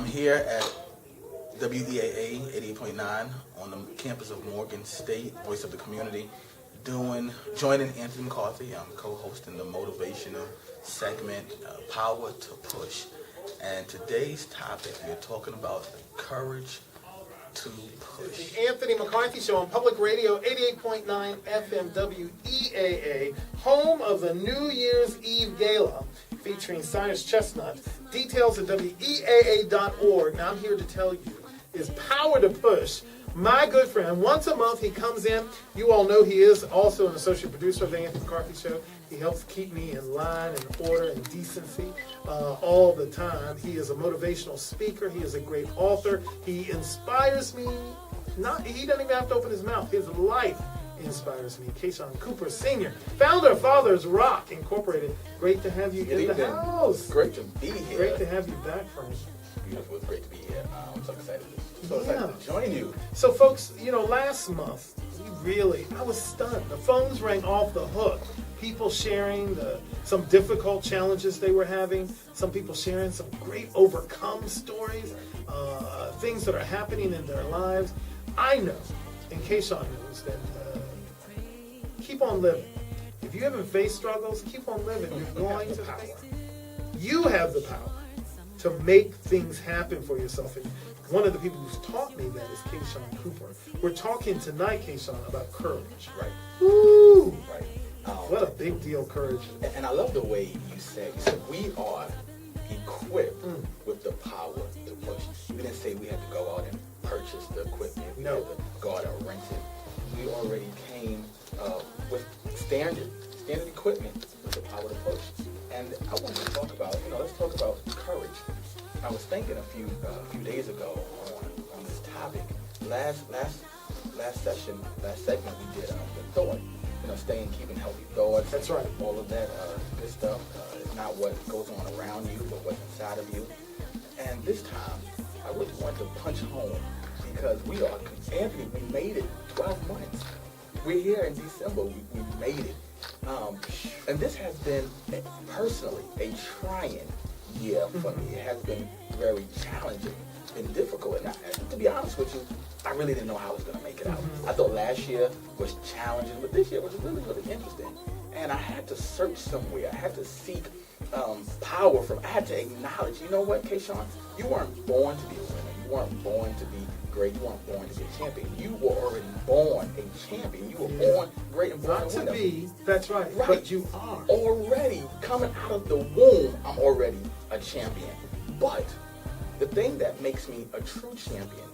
I'm here at WEAA 88.9 on the campus of Morgan State, Voice of the Community, joining Anthony McCarthy. I'm co-hosting the motivational segment, Power to Push. And today's topic, we're talking about the courage to push. The Anthony McCarthy Show on Public Radio, 88.9 FM WEAA, home of the New Year's Eve Gala, featuring Cyrus Chestnut. Details at WEAA.org. Now I'm here to tell you, is Power to Push. My good friend, once a month he comes in. You all know he is also an associate producer of the Anthony McCarthy Show. He helps keep me in line and order and decency all the time. He is a motivational speaker. He is a great author. He inspires me. He doesn't even have to open his mouth. His life inspires me. Kashaun Cooper Sr., founder of Father's Rock Incorporated. Great to have you in the house. Great to be here. Great to have you back, Frank. Beautiful. It's great to be here. I'm so excited to join you. So, folks, last month, I was stunned. The phones rang off the hook. People sharing some difficult challenges they were having. Some people sharing some great overcome stories, things that are happening in their lives. I know, and Kashaun knows, that keep on living. If you haven't faced struggles, keep on living. You're going to face. You have the power to make things happen for yourself. And one of the people who's taught me that is Kashaun Cooper. We're talking tonight, Kashaun, about courage. Right. Woo! Right. What a big deal courage is. And I love the way you said we are equipped with the power to push. We didn't say we had to go out and purchase the equipment. We had to go out and rent it. We already came with standard equipment with the power to push. And I want to talk about, let's talk about courage. I was thinking a few days ago on this topic. Last segment we did the thought. Keeping healthy thoughts. That's right. All of that good stuff. It's not what goes on around you, but what's inside of you. And this time, I really want to punch home because Anthony, we made it 12 months. We're here in December. We made it. And this has been, personally, a trying year for me. It has been very challenging and difficult. And to be honest with you, I really didn't know how I was going to make it out. I thought last year was challenging, but this year was really, really interesting. And I had to search somewhere. I had to seek power I had to acknowledge, you know what, Kashaun? You weren't born to be a winner. You weren't born to be great. You weren't born to be a champion. You were already born a champion. You were born great and born Not a winner. to be, that's right. But you are. Already, coming out of the womb, I'm already a champion. But the thing that makes me a true champion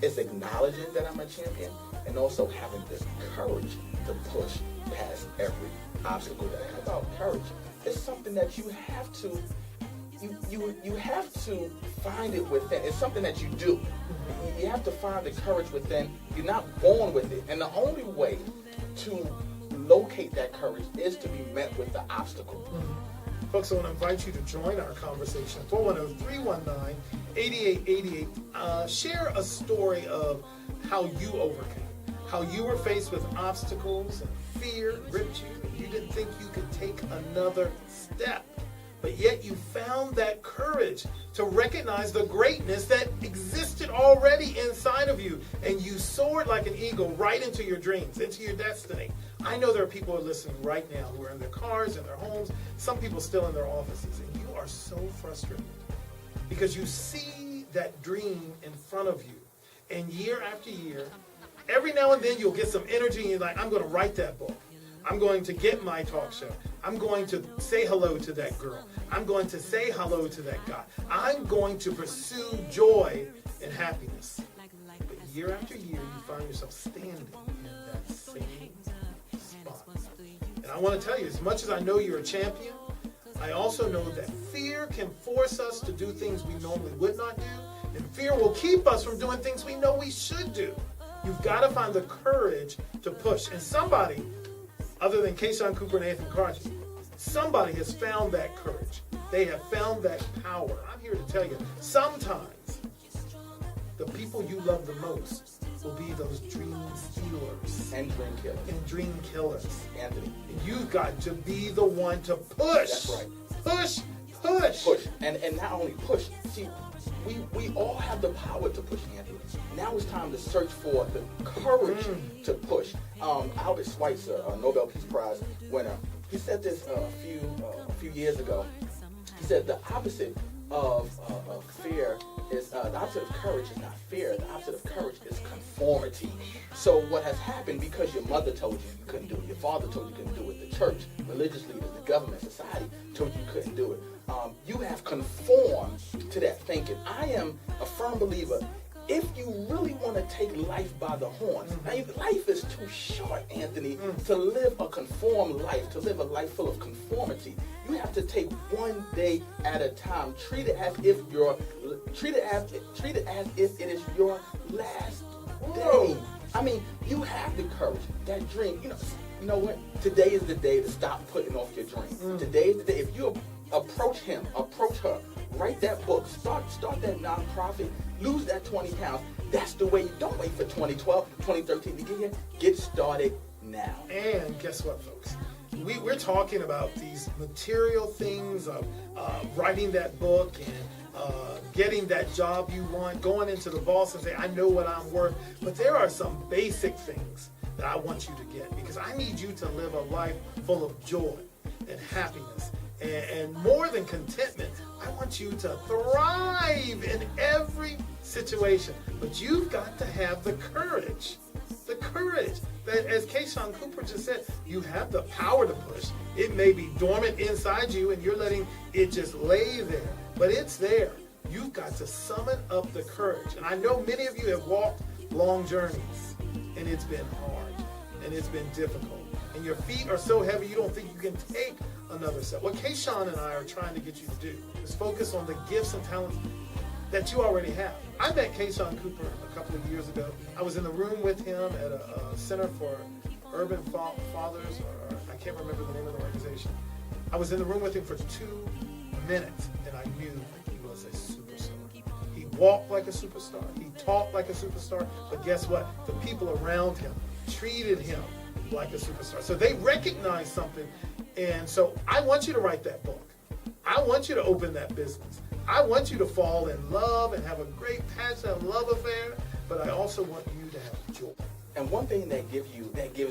is acknowledging that I'm a champion and also having the courage to push past every obstacle that I have. About courage, it's something that you have to find it within. It's something that you do. You have to find the courage within. You're not born with it. And the only way to locate that courage is to be met with the obstacle. Folks, I want to invite you to join our conversation. 410-319-8888. Share a story of how you overcame, how you were faced with obstacles and fear gripped you, and you didn't think you could take another step. But yet you found that courage to recognize the greatness that existed already inside of you. And you soared like an eagle right into your dreams, into your destiny. I know there are people who are listening right now who are in their cars, in their homes, some people still in their offices. And you are so frustrated because you see that dream in front of you. And year after year, every now and then you'll get some energy and you're like, I'm going to write that book. I'm going to get my talk show. I'm going to say hello to that girl. I'm going to say hello to that guy. I'm going to pursue joy and happiness. But year after year, you find yourself standing in that same spot. And I want to tell you, as much as I know you're a champion, I also know that fear can force us to do things we normally would not do. And fear will keep us from doing things we know we should do. You've got to find the courage to push. And somebody, other than Kashaun Cooper and Anthony McCarthy, somebody has found that courage. They have found that power. I'm here to tell you, sometimes the people you love the most will be those dream stealers. And dream killers. And dream killers. Anthony. And you've got to be the one to push. That's right. Push, push. Push. And not only push. See, we all have the power to push, Anthony. Now it's time to search for the courage to push. Albert Schweitzer, a Nobel Peace Prize winner, he said this a few years ago. He said the opposite of fear is the opposite of courage is not fear. The opposite of courage is conformity. So what has happened, because your mother told you you couldn't do it, your father told you you couldn't do it, the church, religious leaders, the government, society told you you couldn't do it, you have conformed to that thinking. I am a firm believer, if you really want to take life by the horns, life is too short, Anthony, to live a conformed life, to live a life full of conformity. You have to take one day at a time. Treat it as if it is your last day. I mean, you have the courage, that dream. You know what? Today is the day to stop putting off your dream. Today is the day. If you approach him, approach her, write that book, start that nonprofit, lose that 20 pounds. That's the way. Don't wait for 2012, 2013 to get here. Get started now. And guess what, folks? We're talking about these material things of writing that book and getting that job you want, going into the boss and say, I know what I'm worth. But there are some basic things that I want you to get, because I need you to live a life full of joy and happiness and more than contentment. I want you to thrive in every situation. But you've got to have the courage that, as Kashaun Cooper just said, you have the power to push. It may be dormant inside you and you're letting it just lay there, but it's there. You've got to summon up the courage. And I know many of you have walked long journeys, and it's been hard and it's been difficult, and your feet are so heavy you don't think you can take another step. What Kashaun and I are trying to get you to do is focus on the gifts and talents that you already have. I met Kashaun Cooper a couple of years ago. I was in the room with him at a Center for Urban Fathers, or I can't remember the name of the organization. I was in the room with him for 2 minutes, and I knew he was a superstar. He walked like a superstar. He talked like a superstar. But guess what? The people around him treated him like a superstar. So they recognized something. And so I want you to write that book. I want you to open that business. I want you to fall in love and have a great passionate love affair, but I also want you to have joy. And one thing that gives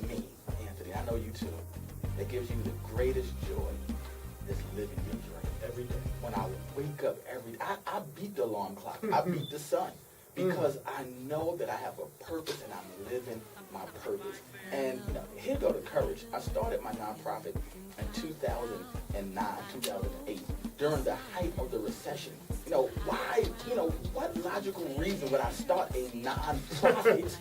me, Anthony, I know you too, that gives you the greatest joy is living your dream every day. When I wake up every day, I beat the alarm clock. I beat the sun, because I know that I have a purpose and I'm living my purpose. And here go the courage. I started my nonprofit in 2009, 2008, during the height of the recession. Why? What logical reason would I start a nonprofit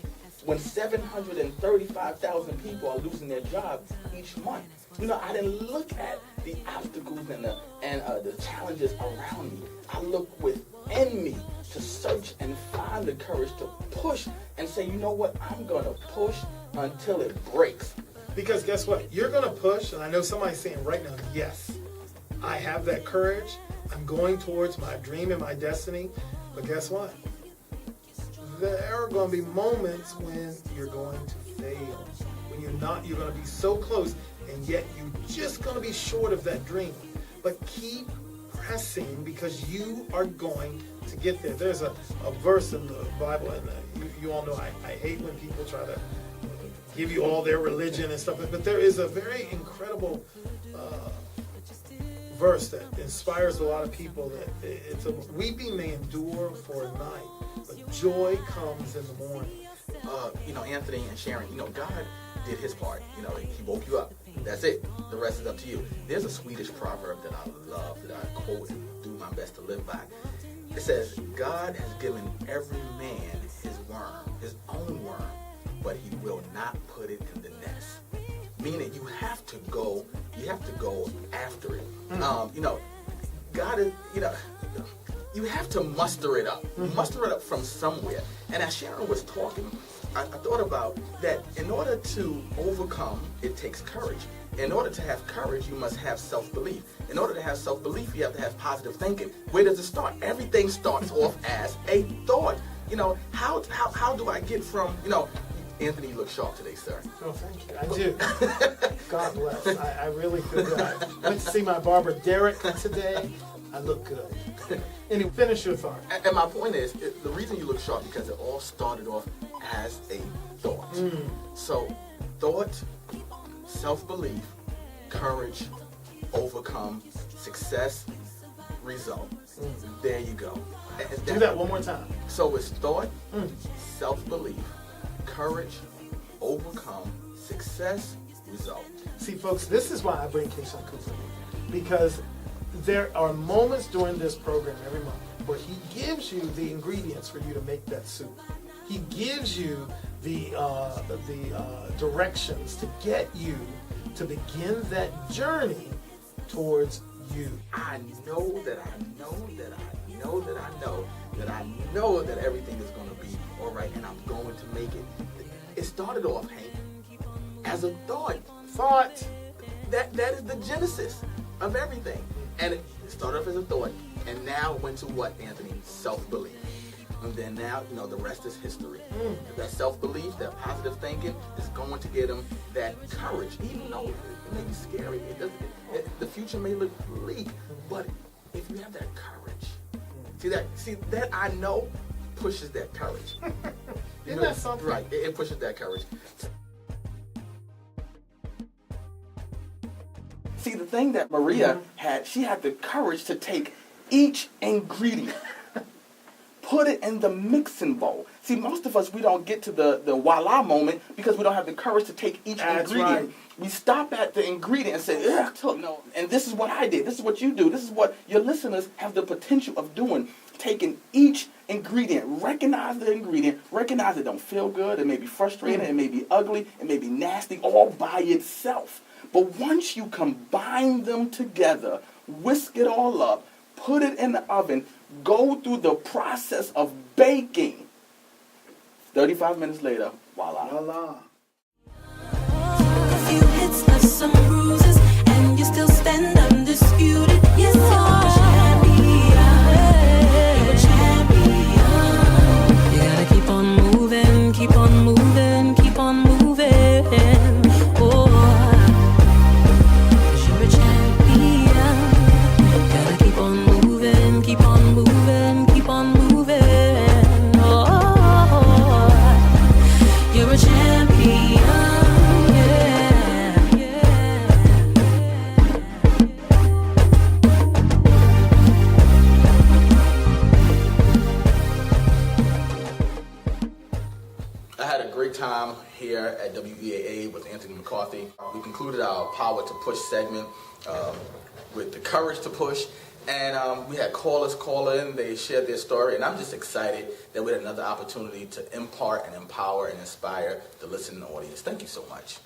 when 735,000 people are losing their jobs each month? I didn't look at the obstacles and the challenges around me. I looked within me to search and find the courage to push and say, you know what? I'm going to push until it breaks. Because guess what? You're going to push, and I know somebody's saying right now, yes, I have that courage. I'm going towards my dream and my destiny. But guess what? There are going to be moments when you're going to fail. When you're not, you're going to be so close, and yet you're just going to be short of that dream. But keep pressing, because you are going to get there. There's a verse in the Bible, and you all know I hate when people try to give you all their religion and stuff, but there is a very incredible verse that inspires a lot of people. That it's a weeping may endure for a night, but joy comes in the morning. Anthony and Sharon, God did his part. He woke you up. That's it. The rest is up to you. There's a Swedish proverb that I love, that I quote and do my best to live by. It says, God has given every man his worm, his own worm, but he will not put it in the nest. Meaning you have to go after it. God is, you have to muster it up. Muster it up from somewhere. And as Sharon was talking, I thought about that. In order to overcome, it takes courage. In order to have courage, you must have self-belief. In order to have self-belief, you have to have positive thinking. Where does it start? Everything starts off as a thought. How do I get from, Anthony, you look sharp today, sir. Oh, thank you. I do. God bless. I really feel good. I went to see my barber, Derek, today. I look good. Anyway, finish your thought. And my point is, the reason you look sharp because it all started off as a thought. So, thought, self-belief, courage, overcome, success, result. There you go. Do that one more time. So it's thought, self-belief, courage, overcome, success, result. See, folks, this is why I bring Kashaun Cooper, because there are moments during this program every month where he gives you the ingredients for you to make that soup. He gives you the directions to get you to begin that journey towards you. I know that I know that I know that I know that I know that everything is going to be all right, and I'm going to make it. It started off, Hank, as a thought. That is the genesis of everything. And it started off as a thought, and now it went to what, Anthony? Self-belief. And then now, the rest is history. That self-belief, that positive thinking is going to get him that courage, even though it may be scary. The future may look bleak, but if you have that courage, see that I know pushes that courage. Isn't that something? Right, it pushes that courage. See, the thing that Maria had, she had the courage to take each ingredient, put it in the mixing bowl. See, most of us, we don't get to the voila moment because we don't have the courage to take each ingredient. Right. We stop at the ingredient and say, ugh, no. And this is what I did. This is what you do. This is what your listeners have the potential of doing. Taking each ingredient, recognize the ingredient, recognize it don't feel good, it may be frustrating, it may be ugly, it may be nasty, all by itself. But once you combine them together, whisk it all up, put it in the oven, go through the process of baking. 35 minutes later, voila. Voila. A few hits, left some bruises, and you still stand undisputed. Yes, you're a champion. You gotta keep on moving, keep on moving, keep on moving. Oh, 'cause you're a champion. Gotta keep on moving, keep on moving, keep on moving. Oh, you're a champion. Yeah, yeah. I had a great time here at WEAA with Anthony McCarthy. We concluded our Power to Push segment with the courage to push. And we had callers call in, they shared their story, and I'm just excited that we had another opportunity to impart and empower and inspire the listening audience. Thank you so much.